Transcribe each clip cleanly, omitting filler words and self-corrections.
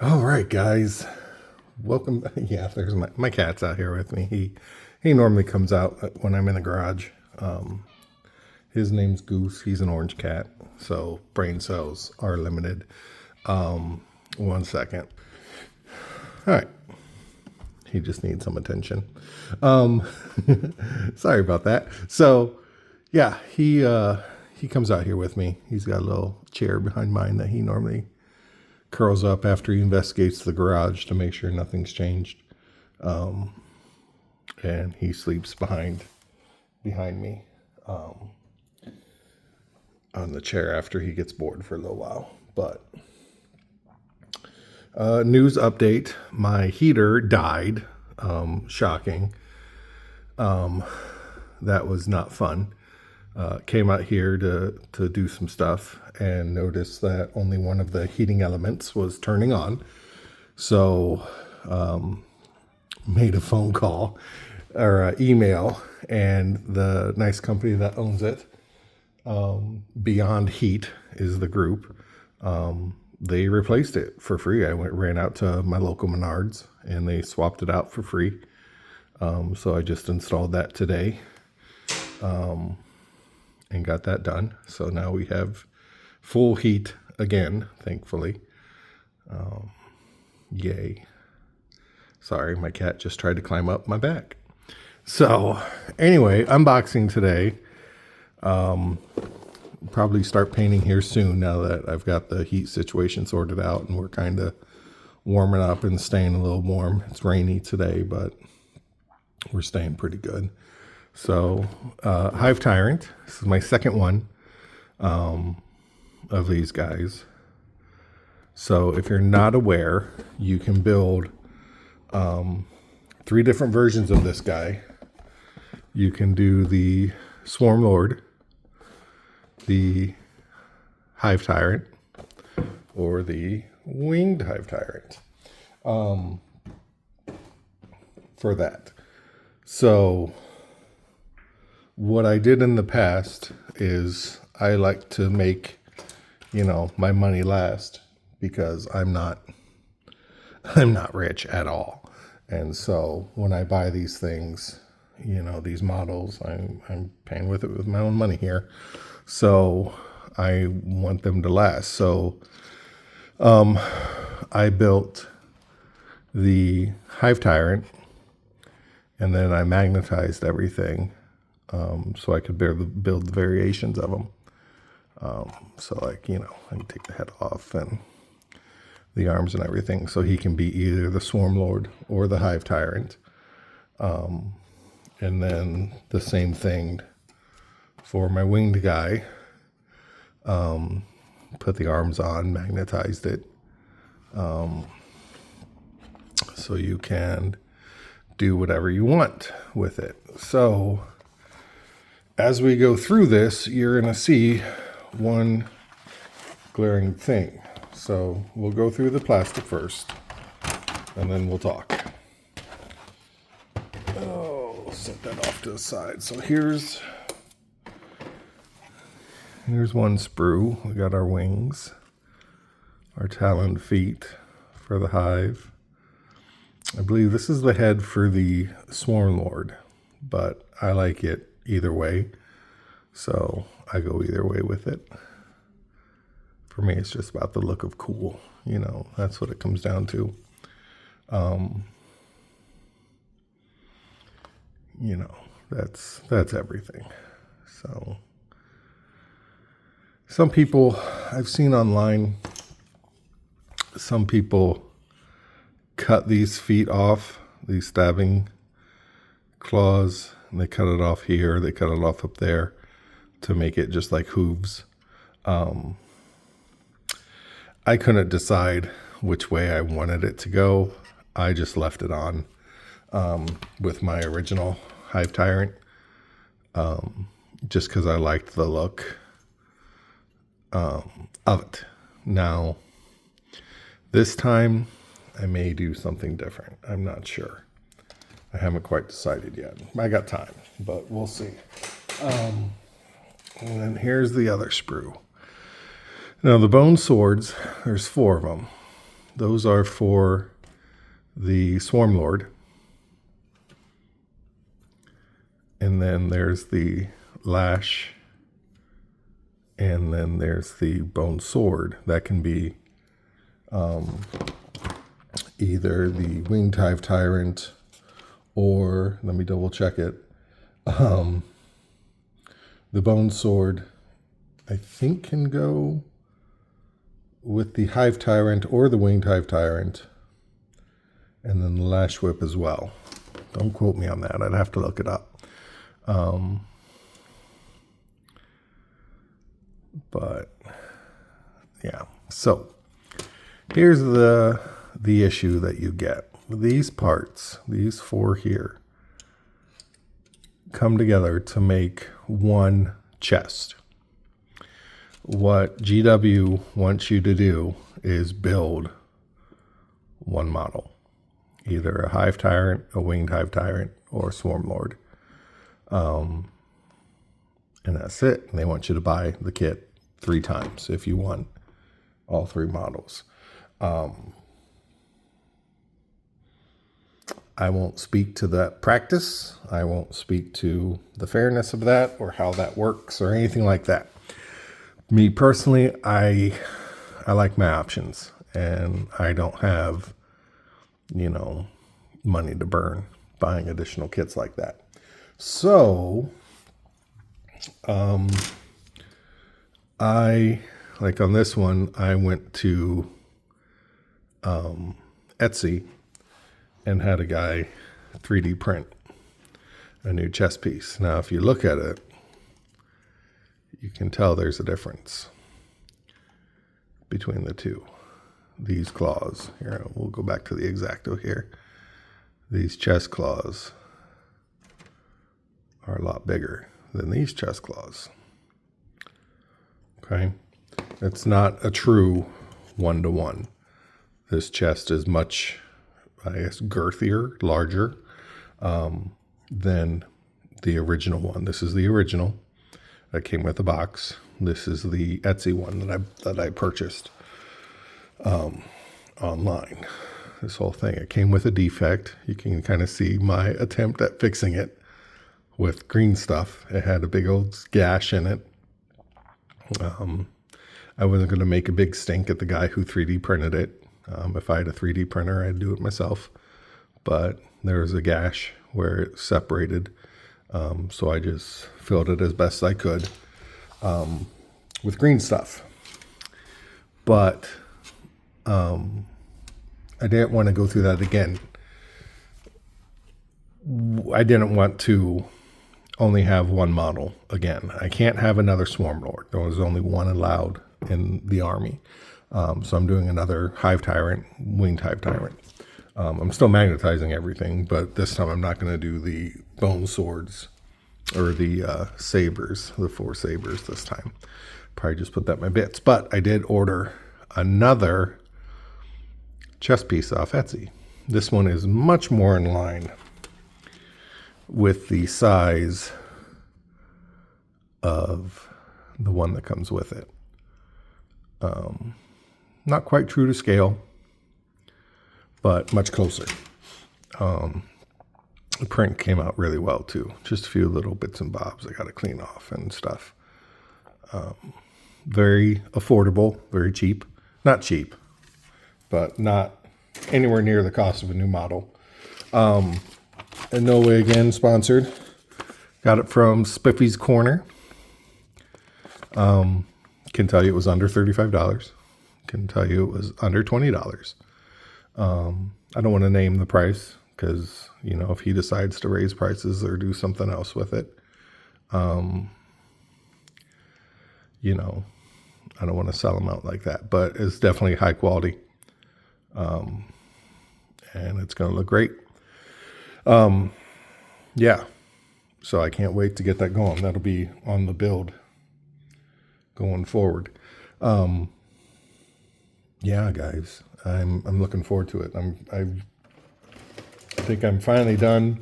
All right, guys. Welcome. Yeah, there's my cat's out here with me. He normally comes out when I'm in the garage. His name's Goose. He's an orange cat, so brain cells are limited. 1 second. All right. He just needs some attention. Um, Sorry about that. So, yeah, he comes out here with me. He's got a little chair behind mine that he normally curls up after he investigates the garage to make sure nothing's changed. And he sleeps behind me on the chair after he gets bored for a little while. But news update: my heater died. Shocking. That was not fun. Came out here to do some stuff and noticed that only one of the heating elements was turning on. So made a phone call or email, and the nice company that owns it, Beyond Heat is the group. They replaced it for free. Ran out to my local Menards and they swapped it out for free. So I just installed that today and got that done. So now we have full heat again, thankfully. Yay. Sorry, my cat just tried to climb up my back. So anyway, unboxing today. Probably start painting here soon now that I've got the heat situation sorted out and we're kind of warming up and staying a little warm. It's rainy today, but we're staying pretty good. So Hive Tyrant, this is my second one of these guys. So if you're not aware, you can build 3 different versions of this guy. You can do the Swarm Lord, the Hive Tyrant, or the Winged Hive Tyrant for that. So what I did in the past is I like to make, my money last because I'm not rich at all. And so when I buy these things, these models, I'm paying with it with my own money here. So I want them to last. So I built the Hive Tyrant and then I magnetized everything so I could build the variations of them. So I can take the head off and the arms and everything, so he can be either the Swarm Lord or the Hive Tyrant. And then the same thing for my winged guy. Put the arms on, magnetized it, so you can do whatever you want with it. So as we go through this, you're going to see one glaring thing. So we'll go through the plastic first, and then we'll talk. Oh, set that off to the side. So here's one sprue. We got our wings, our taloned feet for the Hive. I believe this is the head for the Swarm Lord, but I like it either way, so I go either way with it. For me, it's just about the look of cool. That's what it comes down to. That's everything. So some people I've seen online, some people cut these feet off, these stabbing claws, and they cut it off here, they cut it off up there to make it just like hooves. I couldn't decide which way I wanted it to go. I just left it on with my original Hive Tyrant, just because I liked the look of it. Now, this time, I may do something different. I'm not sure. I haven't quite decided yet. I got time, but we'll see. And then here's the other sprue. Now, the bone swords, there's 4 of them. those are for the Swarm Lord. And then there's the Lash. And then there's the Bone Sword. That can be either the Winged Hive Tyrant or, let me double check it, the Bone Sword, I think, can go with the Hive Tyrant or the Winged Hive Tyrant. And then the Lash Whip as well. Don't quote me on that. I'd have to look it up. But yeah, so here's the issue that you get. These parts, these four here, come together to make one chest. What GW wants you to do is build one model, either a Hive Tyrant, a Winged Hive Tyrant, or a Swarm Lord. And that's it. And they want you to buy the kit 3 times if you want all 3 models. I won't speak to that practice. I won't speak to the fairness of that or how that works or anything like that. Me personally, I like my options, and I don't have, money to burn buying additional kits like that. So, like on this one, I went to Etsy and had a guy 3D print a new chest piece. Now, if you look at it, you can tell there's a difference between the two. These claws here, we'll go back to the X-Acto here. These chest claws are a lot bigger than these chest claws. Okay, it's not a true 1-to-1. This chest is much, I guess, girthier, larger than the original one. This is the original that came with the box. This is the Etsy one that I purchased online. This whole thing, it came with a defect. You can kind of see my attempt at fixing it with green stuff. It had a big old gash in it. I wasn't going to make a big stink at the guy who 3D printed it. If I had a 3D printer, I'd do it myself. But there was a gash where it separated. So I just filled it as best I could with green stuff. But I didn't want to go through that again. I didn't want to only have one model again. I can't have another Swarm Lord. There was only one allowed in the army. So I'm doing another Hive Tyrant, Winged Hive Tyrant. I'm still magnetizing everything, but this time I'm not going to do the bone swords or the sabers, the 4 sabers this time. Probably just put that in my bits. But I did order another chest piece off Etsy. This one is much more in line with the size of the one that comes with it. Not quite true to scale, but much closer. The print came out really well too. Just a few little bits and bobs I got to clean off and stuff. Very affordable, very cheap. Not cheap, but not anywhere near the cost of a new model. In no way, again, sponsored. Got it from Spiffy's Corner. Can tell you it was under $35. Can tell you it was under $20. I don't want to name the price because, if he decides to raise prices or do something else with it, I don't want to sell them out like that. But it's definitely high quality. And it's going to look great. Yeah. So I can't wait to get that going. That'll be on the build going forward. Yeah, guys, I'm looking forward to it. I think I'm finally done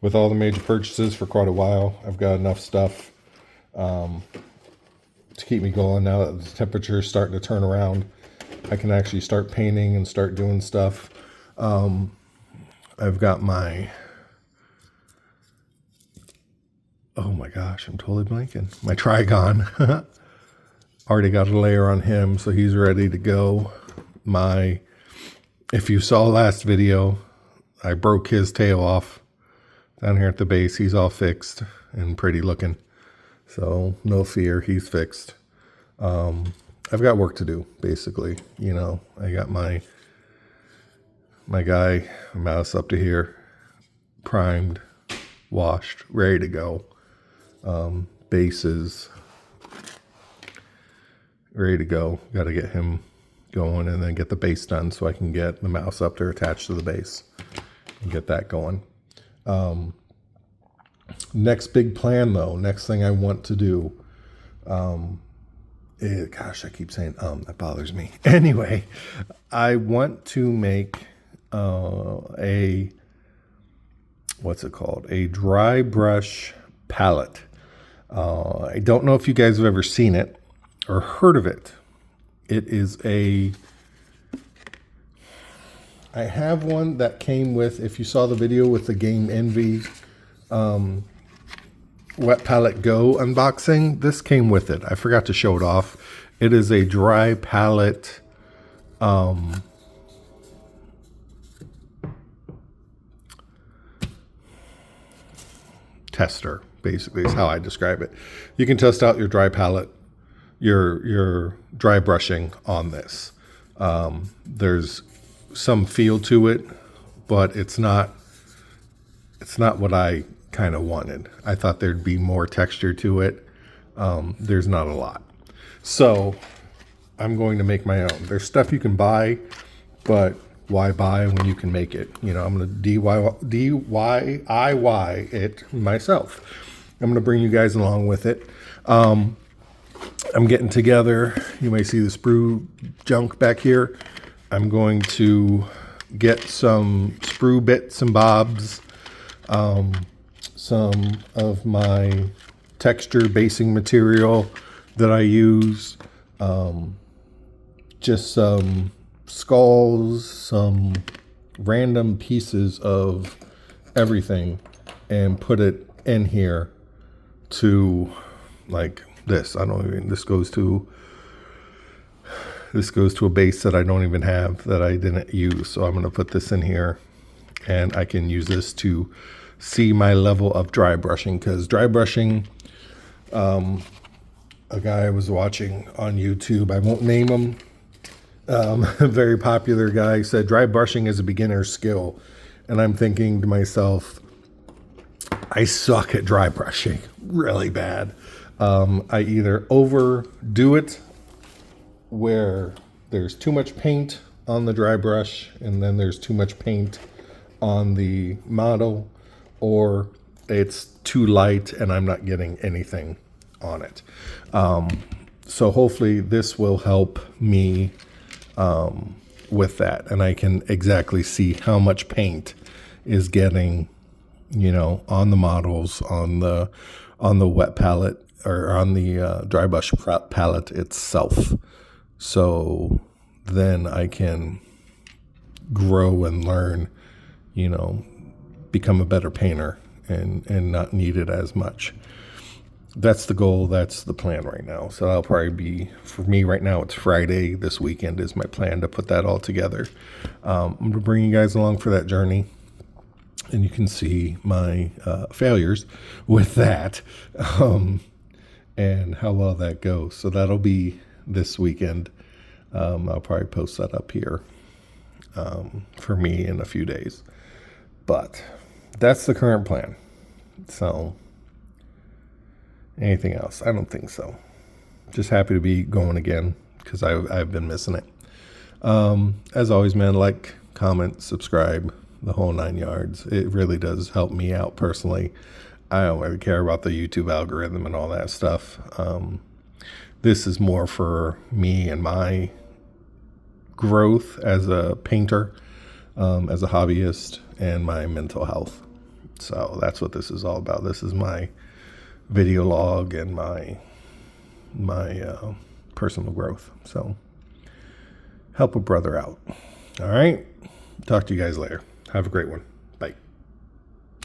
with all the major purchases for quite a while. I've got enough stuff to keep me going now that the temperature is starting to turn around. I can actually start painting and start doing stuff. I've got my, oh my gosh, I'm totally blanking. My Trigon. Already got a layer on him, so he's ready to go. If you saw last video, I broke his tail off down here at the base. He's all fixed and pretty looking. So no fear, he's fixed. I've got work to do, basically. You know, I got my guy mouse up to here, primed, washed, ready to go. Bases ready to go. Got to get him going and then get the base done so I can get the mouse up there attached to the base and get that going. Next big plan though, next thing I want to do, gosh, I keep saying that bothers me. Anyway, I want to make what's it called? A dry brush palette. I don't know if you guys have ever seen it or heard of it. It is I have one that came with, if you saw the video with the Game Envy Wet Palette Go unboxing, this came with it. I forgot to show it off. It is a dry palette tester, basically is how I describe it. You can test out your dry palette, your dry brushing on this. There's some feel to it, but it's not what I kind of wanted. I thought there'd be more texture to it. There's not a lot. So I'm going to make my own. There's stuff you can buy, but why buy when you can make it? You know, I'm going to DIY it myself. I'm going to bring you guys along with it. I'm getting together. You may see the sprue junk back here. I'm going to get some sprue bits and bobs, some of my texture basing material that I use, just some skulls, some random pieces of everything, and put it in here to like this. This goes to a base that I don't even have, that I didn't use. So I'm going to put this in here, and I can use this to see my level of dry brushing, because dry brushing, a guy I was watching on YouTube, I won't name him, a very popular guy, said dry brushing is a beginner's skill. And I'm thinking to myself, I suck at dry brushing really bad. I either overdo it where there's too much paint on the dry brush and then there's too much paint on the model, or it's too light and I'm not getting anything on it. So hopefully this will help me with that, and I can exactly see how much paint is getting, you know, on the models, on the wet palette, or on the dry brush palette itself. So then I can grow and learn, you know, become a better painter and not need it as much. That's the goal. That's the plan right now. So that'll probably be, for me right now, it's Friday. This weekend is my plan to put that all together. I'm going to bring you guys along for that journey, and you can see my failures with that, and how well that goes. So that'll be this weekend. I'll probably post that up here for me in a few days. But that's the current plan. So anything else? I don't think so. Just happy to be going again, because I've been missing it. As always, man, like, comment, subscribe, the whole 9 yards. It really does help me out personally. I don't really care about the YouTube algorithm and all that stuff. This is more for me and my growth as a painter, as a hobbyist, and my mental health. So that's what this is all about. This is my video log and my personal growth. So help a brother out. All right. Talk to you guys later. Have a great one.